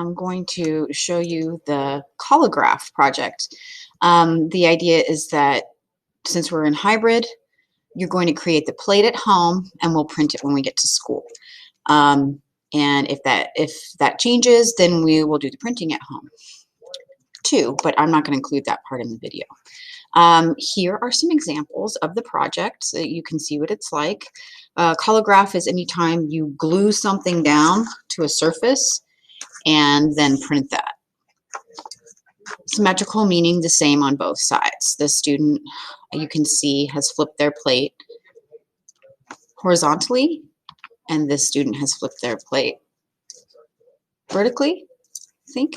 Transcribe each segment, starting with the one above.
am going to show you the Collograph project. The idea is that since we're in hybrid, you're going to create the plate at home and we'll print it when we get to school. And if that changes, then we will do the printing at home too, but I'm not going to include that part in the video. Here are some examples of the project so that you can see what it's like. Collograph is anytime you glue something down to a surface and then print that. Symmetrical meaning the same on both sides. The student, you can see, has flipped their plate horizontally, and this student has flipped their plate vertically, I think.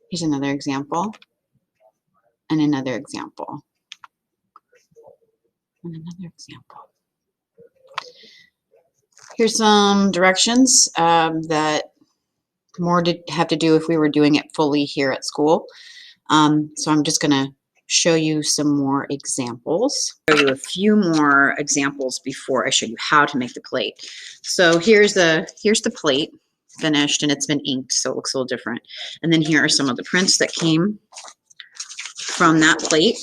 Here's another example, and another example, and another example. Here's some directions that more have to do if we were doing it fully here at school. So I'm just going to show you some more examples. Show you a few more examples before I show you how to make the plate. So here's the plate finished, and it's been inked, so it looks a little different. And then here are some of the prints that came from that plate,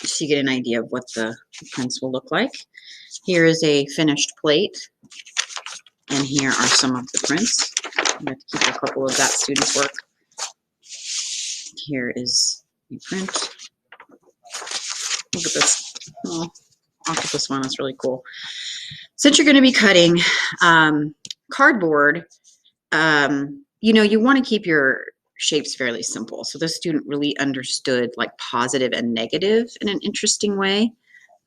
so you get an idea of what the prints will look like. Here is a finished plate, and here are some of the prints. I'm going to keep a couple of that student's work. Here is a print. Look at this. Oh, octopus one. That's really cool. Since you're going to be cutting cardboard, you know, you want to keep your shapes fairly simple. So this student really understood like positive and negative in an interesting way.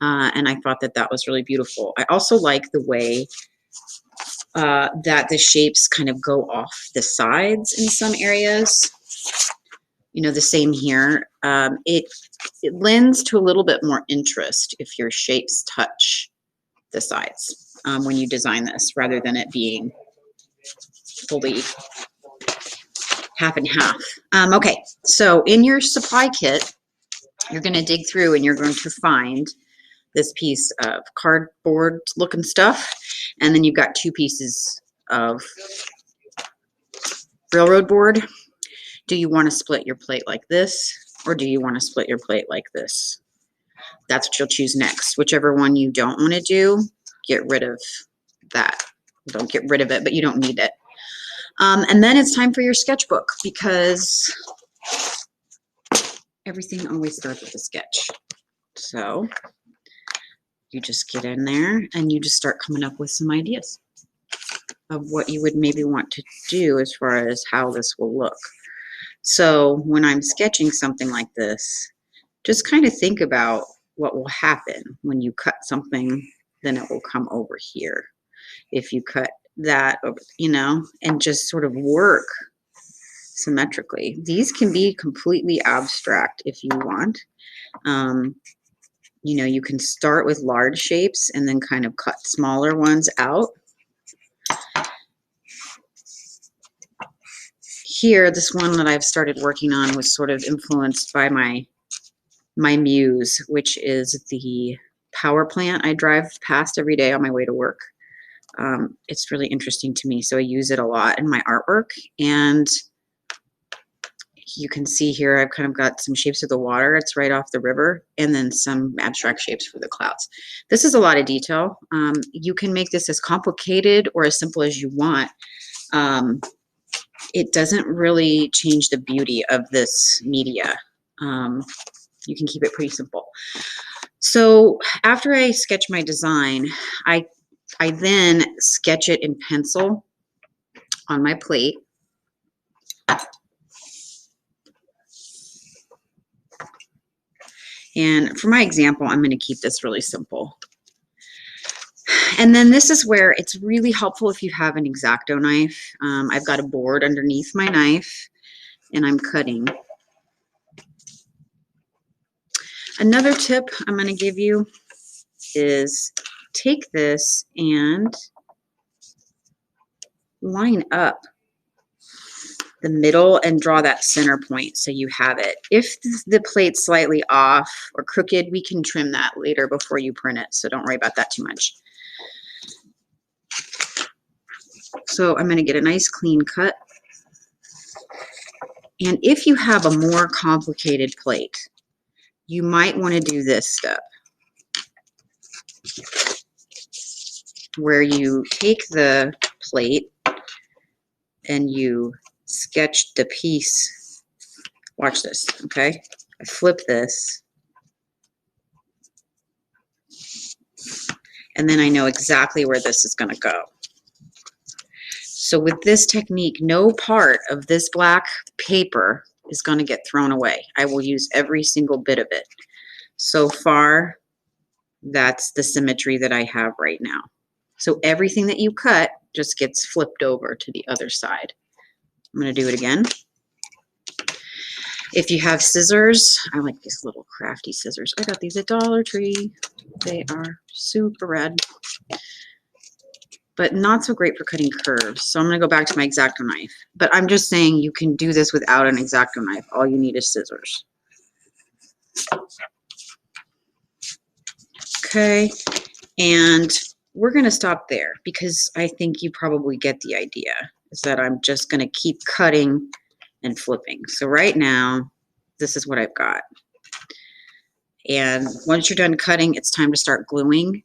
And I thought that that was really beautiful. I also like the way that the shapes kind of go off the sides in some areas. You know, the same here. It lends to a little bit more interest if your shapes touch the sides when you design this, rather than it being fully half and half. Okay, so in your supply kit, you're going to dig through and you're going to find this piece of cardboard looking stuff, and then you've got two pieces of railroad board. Do you want to split your plate like this, or do you want to split your plate like this? That's what you'll choose next. Whichever one you don't want to do, get rid of that. Don't get rid of it, but you don't need it. And then it's time for your sketchbook, because everything always starts with a sketch. So you just get in there and you just start coming up with some ideas of what you would maybe want to do as far as how this will look. So when I'm sketching something like this, just kind of think about what will happen when you cut something, then it will come over here. If you cut that over, you know, and just sort of work symmetrically. These can be completely abstract if you want. You know, you can start with large shapes and then kind of cut smaller ones out. Here, this one that I've started working on was sort of influenced by my muse, which is the power plant I drive past every day on my way to work. It's really interesting to me, so I use it a lot in my artwork. And you can see here I've kind of got some shapes of the water. It's right off the river, and then some abstract shapes for the clouds. This is a lot of detail. You can make this as complicated or as simple as you want. It doesn't really change the beauty of this media. You can keep it pretty simple. So after I sketch my design, I then sketch it in pencil on my plate. And for my example, I'm going to keep this really simple. And then this is where it's really helpful if you have an X-Acto knife. I've got a board underneath my knife, and I'm cutting. Another tip I'm going to give you is take this and line up the middle and draw that center point so you have it. If the plate's slightly off or crooked, we can trim that later before you print it, so don't worry about that too much. So I'm going to get a nice clean cut. And if you have a more complicated plate, you might want to do this step where you take the plate and you sketch the piece. Watch this, okay? I flip this, and then I know exactly where this is going to go. So with this technique, no part of this black paper is going to get thrown away. I will use every single bit of it. So far, that's the symmetry that I have right now. So everything that you cut just gets flipped over to the other side. I'm going to do it again. If you have scissors, I like these little crafty scissors. I got these at Dollar Tree. They are super rad, but not so great for cutting curves. So I'm going to go back to my X-Acto knife. But I'm just saying you can do this without an X-Acto knife. All you need is scissors. Okay, and we're going to stop there because I think you probably get the idea, is that I'm just going to keep cutting and flipping. So right now, this is what I've got. And once you're done cutting, it's time to start gluing.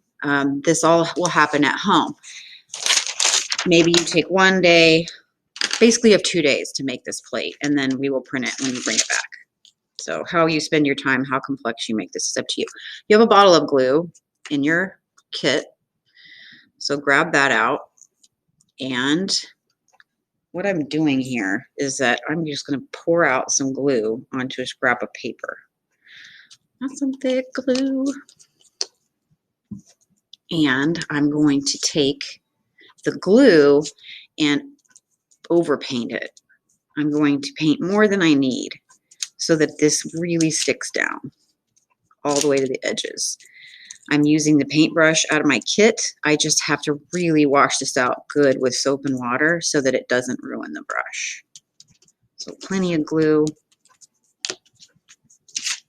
This all will happen at home. Maybe you take one day, basically you have 2 days to make this plate, and then we will print it when you bring it back. So how you spend your time, how complex you make this is up to you. You have a bottle of glue in your kit, so grab that out. And what I'm doing here is that I'm just going to pour out some glue onto a scrap of paper. Not some thick glue. And I'm going to take the glue and overpaint it. I'm going to paint more than I need so that this really sticks down all the way to the edges. I'm using the paintbrush out of my kit. I just have to really wash this out good with soap and water so that it doesn't ruin the brush. So plenty of glue.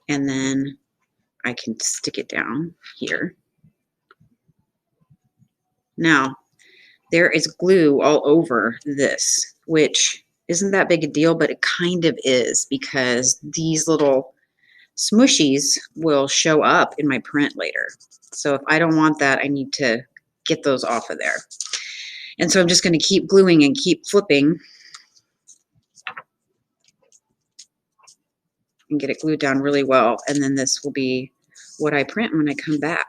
And then I can stick it down here. Now, there is glue all over this, which isn't that big a deal, but it kind of is because these little smushies will show up in my print later. So if I don't want that, I need to get those off of there. And so I'm just going to keep gluing and keep flipping and get it glued down really well. And then this will be what I print when I come back.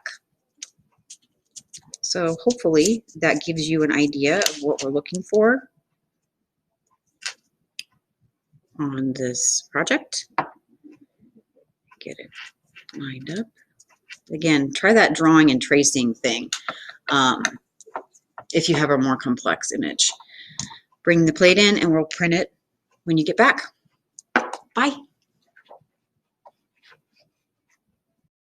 So hopefully that gives you an idea of what we're looking for on this project. Get it lined up. Again, try that drawing and tracing thing if you have a more complex image. Bring the plate in and we'll print it when you get back. Bye.